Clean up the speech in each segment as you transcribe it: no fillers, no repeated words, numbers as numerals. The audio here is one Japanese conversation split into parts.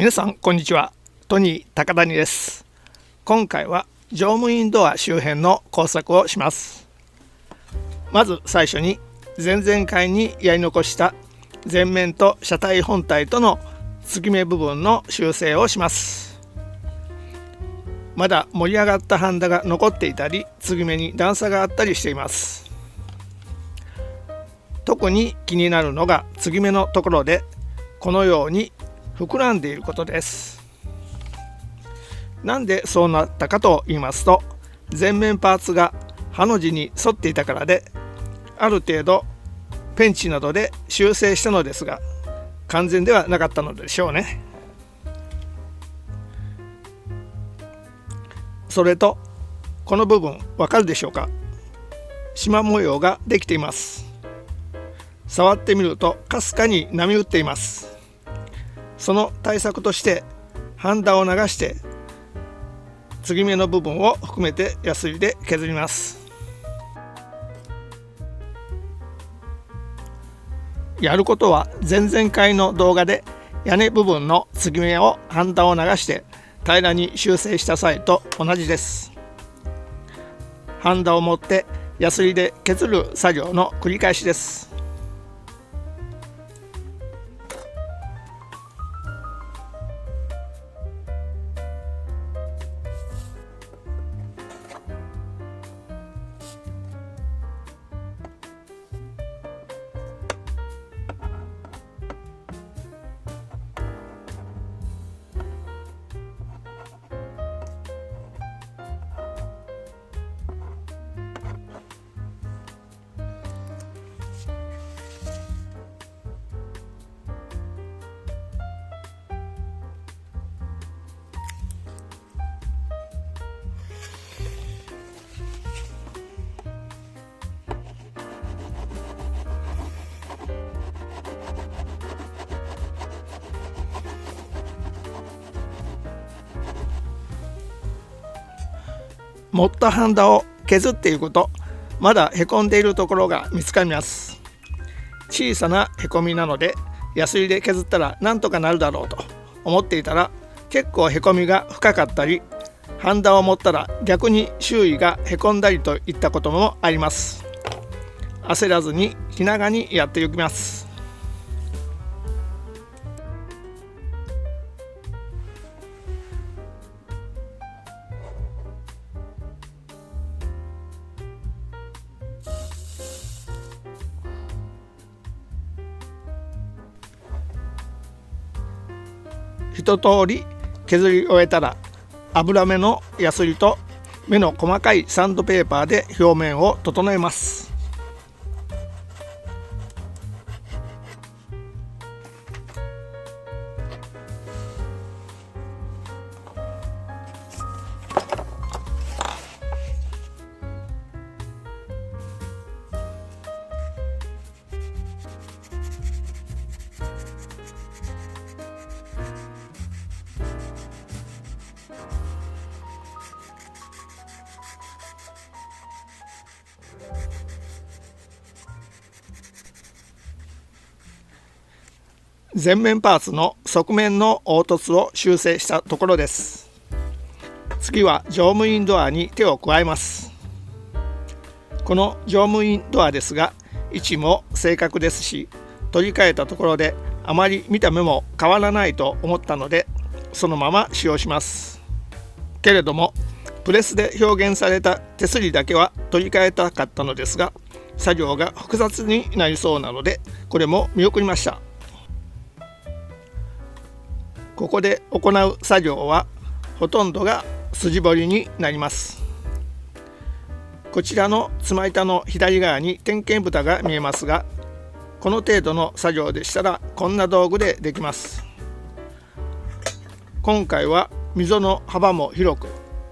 皆さんこんにちは。トニー高谷です。今回は乗務員ドア周辺の工作をします。まず最初に前々回にやり残した前面と車体本体との継ぎ目部分の修正をします。まだ盛り上がったハンダが残っていたり、継ぎ目に段差があったりしています。特に気になるのが継ぎ目のところで、このように膨らんでいることです。なんでそうなったかと言いますと、前面パーツがハの字に沿っていたからで、ある程度ペンチなどで修正したのですが、完全ではなかったのでしょうね。それとこの部分わかるでしょうか。縞模様ができています。触ってみるとかすかに波打っています。その対策としてハンダを流して継ぎ目の部分を含めてヤスリで削ります。やることは前々回の動画で屋根部分の継ぎ目をハンダを流して平らに修正した際と同じです。ハンダを持ってヤスリで削る作業の繰り返しです。持ったハンダを削っていくと、まだへこんでいるところが見つかります。小さなへこみなのでヤスリで削ったらなんとかなるだろうと思っていたら、結構へこみが深かったり、ハンダを持ったら逆に周囲がへこんだりといったこともあります。焦らずに気長にやっていきます。一通り削り終えたら、油目のヤスリと目の細かいサンドペーパーで表面を整えます。前面パーツの側面の凹凸を修正したところです。次は乗務員ドアに手を加えます。この乗務員ドアですが、位置も正確ですし、取り替えたところであまり見た目も変わらないと思ったので、そのまま使用します。けれどもプレスで表現された手すりだけは取り替えたかったのですが、作業が複雑になりそうなので、これも見送りました。ここで行う作業はほとんどが筋彫りになります。こちらのつま板の左側に点検蓋が見えますが、この程度の作業でしたらこんな道具でできます。今回は溝の幅も広く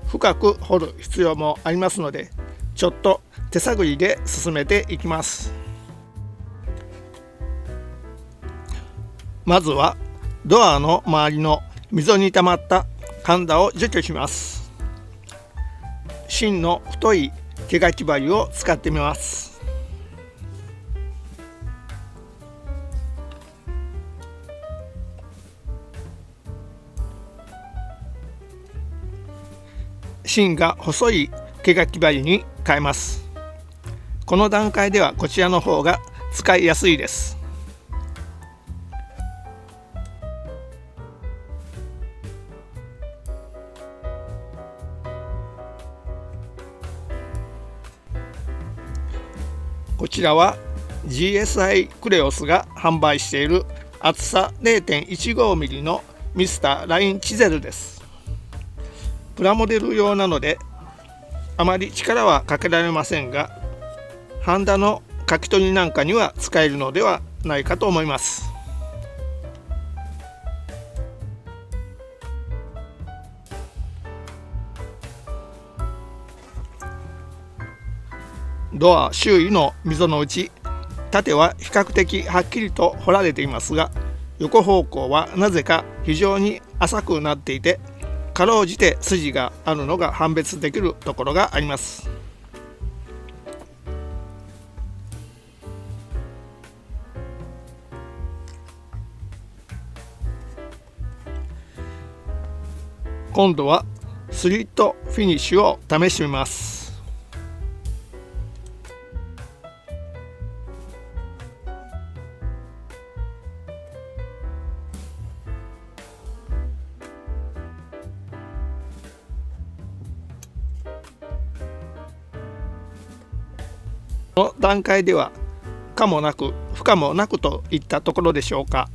深く掘る必要もありますので、ちょっと手探りで進めていきます。まずはドアの周りの溝に溜まったハンダを除去します。芯の太い毛書き針を使ってみます。芯が細い毛書き針に変えます。この段階ではこちらの方が使いやすいです。こちらは GSI クレオスが販売している厚さ 0.15mm のミスターラインチゼルです。プラモデル用なのであまり力はかけられませんが、ハンダの書き取りなんかには使えるのではないかと思います。ドア周囲の溝のうち、縦は比較的はっきりと彫られていますが、横方向はなぜか非常に浅くなっていて、かろうじて筋があるのが判別できるところがあります。今度はスリットフィニッシュを試してみます。この段階では可もなく不可もなくといったところでしょうか。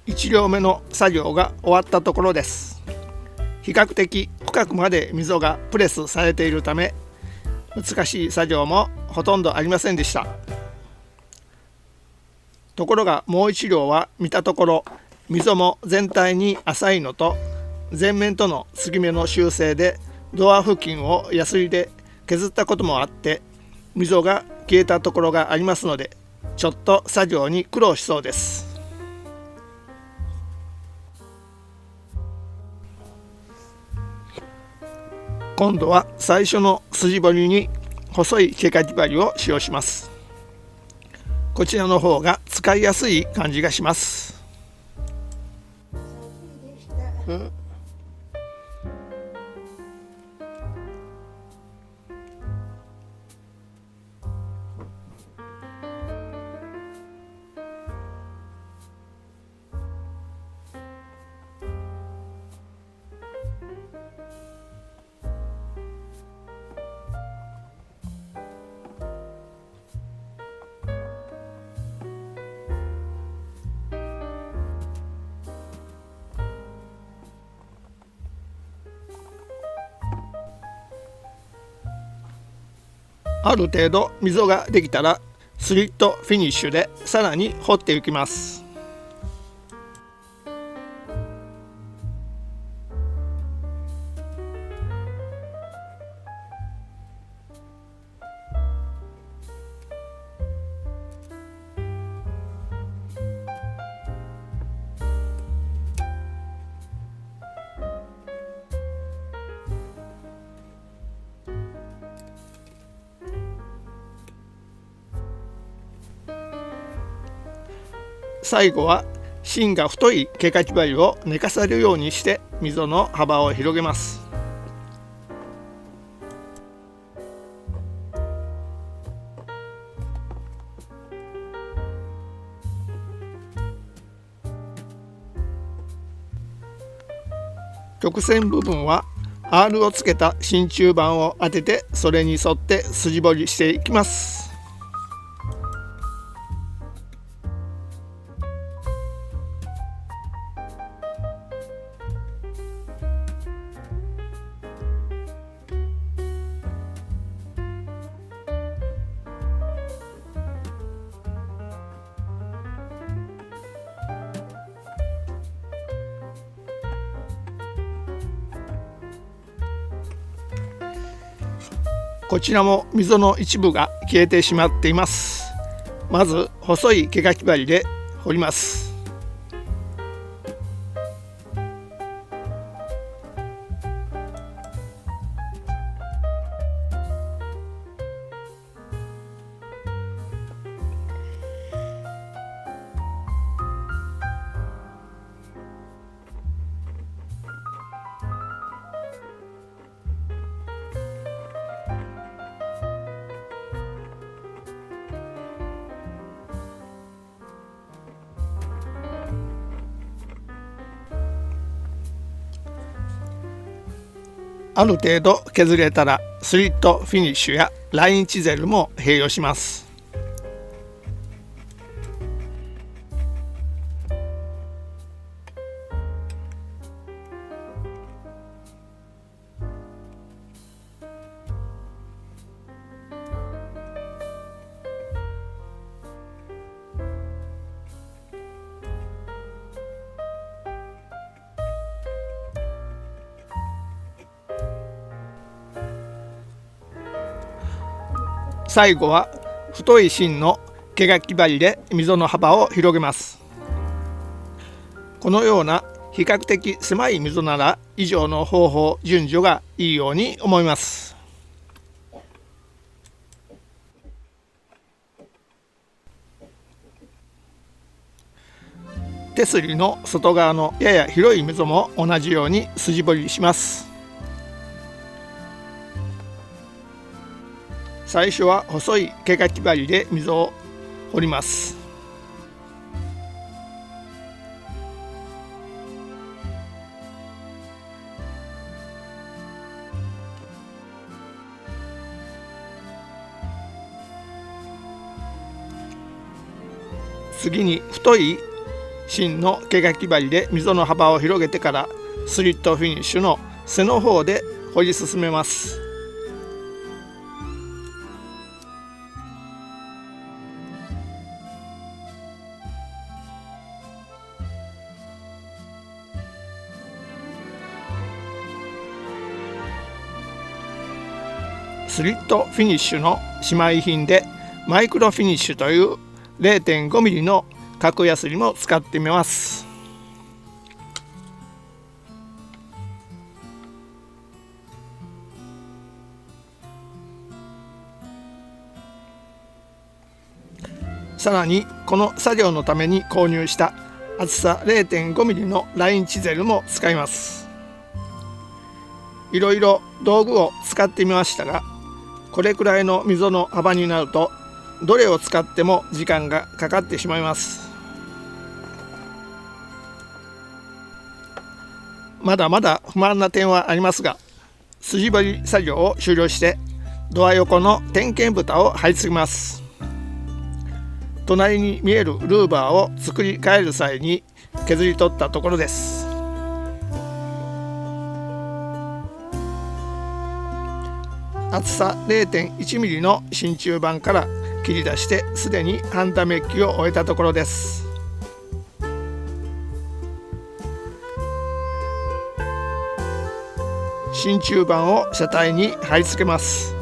1両目の作業が終わったところです。比較的深くまで溝がプレスされているため、難しい作業もほとんどありませんでした。ところがもう1両は見たところ、溝も全体に浅いのと、前面との継ぎ目の修正でドア付近をヤスリで削ったこともあって、溝が消えたところがありますので、ちょっと作業に苦労しそうです。今度は最初の筋彫りに細い毛かき針を使用します。こちらの方が使いやすい感じがします。ある程度溝ができたらスリットフィニッシュでさらに彫っていきます。最後は芯が太い毛かき針を寝かせるようにして溝の幅を広げます。曲線部分は R をつけた真鍮板を当てて、それに沿って筋彫りしていきます。こちらも溝の一部が消えてしまっています。まず細い毛かき針で彫ります。ある程度削れたらスリットフィニッシュやラインチゼルも併用します。最後は太い芯の毛書き針で溝の幅を広げます。このような比較的狭い溝なら以上の方法順序がいいように思います。手すりの外側のやや広い溝も同じように筋彫りします。最初は細い毛書き針で溝を彫ります。次に太い芯の毛書き針で溝の幅を広げてからスリットフィニッシュの背の方で彫り進めます。スリットフィニッシュの姉妹品でマイクロフィニッシュという 0.5 ミリの角ヤスリも使ってみます。さらにこの作業のために購入した厚さ 0.5 ミリのラインチゼルも使います。いろいろ道具を使ってみましたが、これくらいの溝の幅になるとどれを使っても時間がかかってしまいます。まだまだ不満な点はありますが、筋彫り作業を終了してドア横の点検蓋を貼り付けます。隣に見えるルーバーを作り変える際に削り取ったところです。厚さ 0.1 ミリの真鍮板から切り出してすでにハンダメッキを終えたところです。真鍮板を車体に貼り付けます。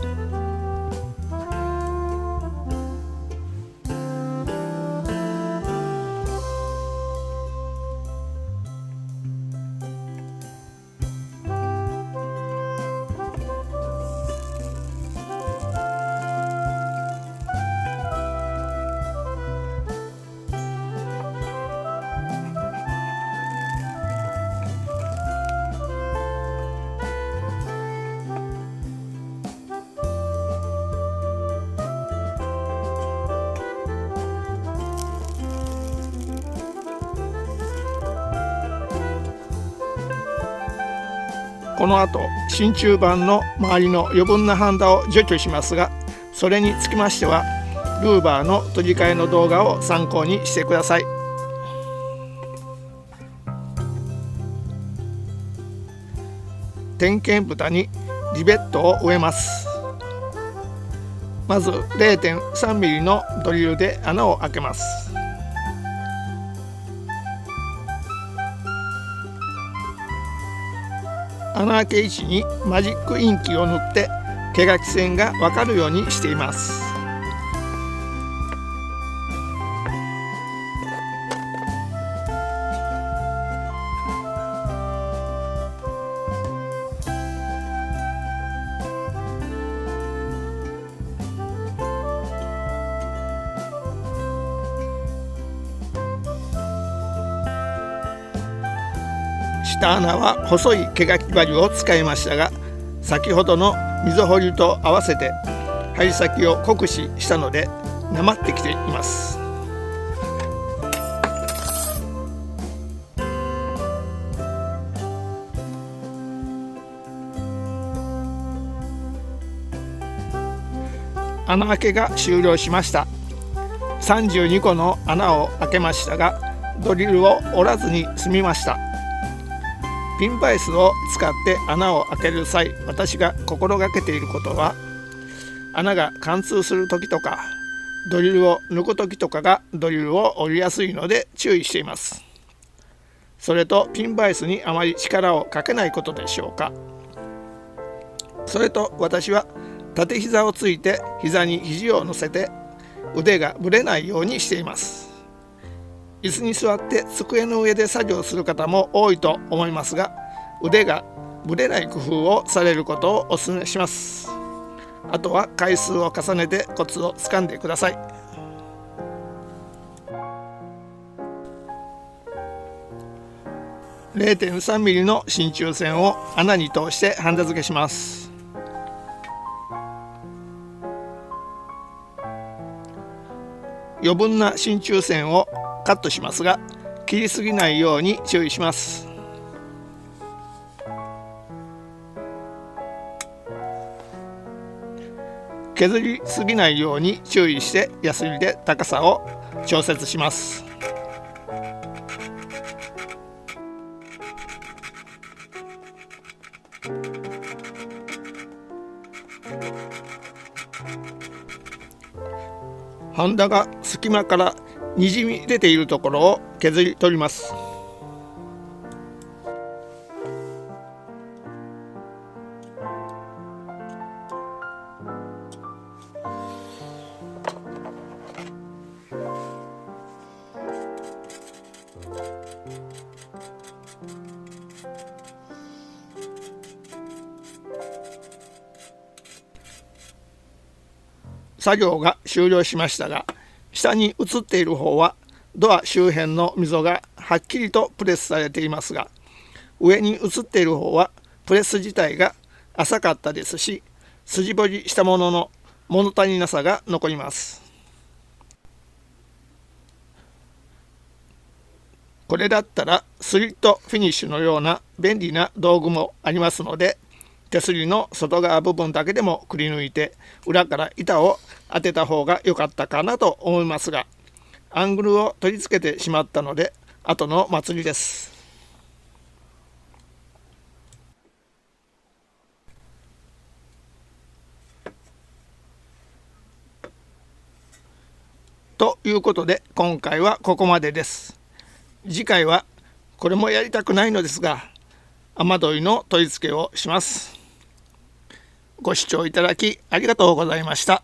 この後真鍮板の周りの余分なハンダを除去しますが、それにつきましてはルーバーの取り替えの動画を参考にしてください。点検蓋にリベットを植えます。まず 0.3 ミリのドリルで穴を開けます。穴開け位置にマジックインキを塗って毛書き線が分かるようにしています。下穴は細い毛書き針を使いましたが、先ほどの溝彫りと合わせて針先を酷使したのでなまってきています。穴開けが終了しました。32個の穴を開けましたが、ドリルを折らずに済みました。ピンバイスを使って穴を開ける際、私が心がけていることは、穴が貫通する時とかドリルを抜く時とかがドリルを折りやすいので注意しています。それとピンバイスにあまり力をかけないことでしょうか。それと私は縦膝をついて膝に肘を乗せて腕がぶれないようにしています。椅子に座って机の上で作業する方も多いと思いますが、腕がぶれない工夫をされることをお勧めします。あとは回数を重ねてコツをつかんでください。0.3 ミリの真鍮線を穴に通してハンダ付けします。余分な真鍮線をカットしますが、切りすぎないように注意します。削りすぎないように注意してヤスリで高さを調節します。ハンダが隙間からにじみ出ているところを削り取ります。作業が終了しましたが、下に映っている方はドア周辺の溝がはっきりとプレスされていますが、上に映っている方はプレス自体が浅かったですし、筋彫りしたものの物足りなさが残ります。これだったらスリットフィニッシュのような便利な道具もありますので、手すりの外側部分だけでもくり抜いて裏から板を当てた方が良かったかなと思いますが、アングルを取り付けてしまったので後の祭りです。ということで今回はここまでです。次回はこれもやりたくないのですが、雨どいの取り付けをします。ご視聴いただきありがとうございました。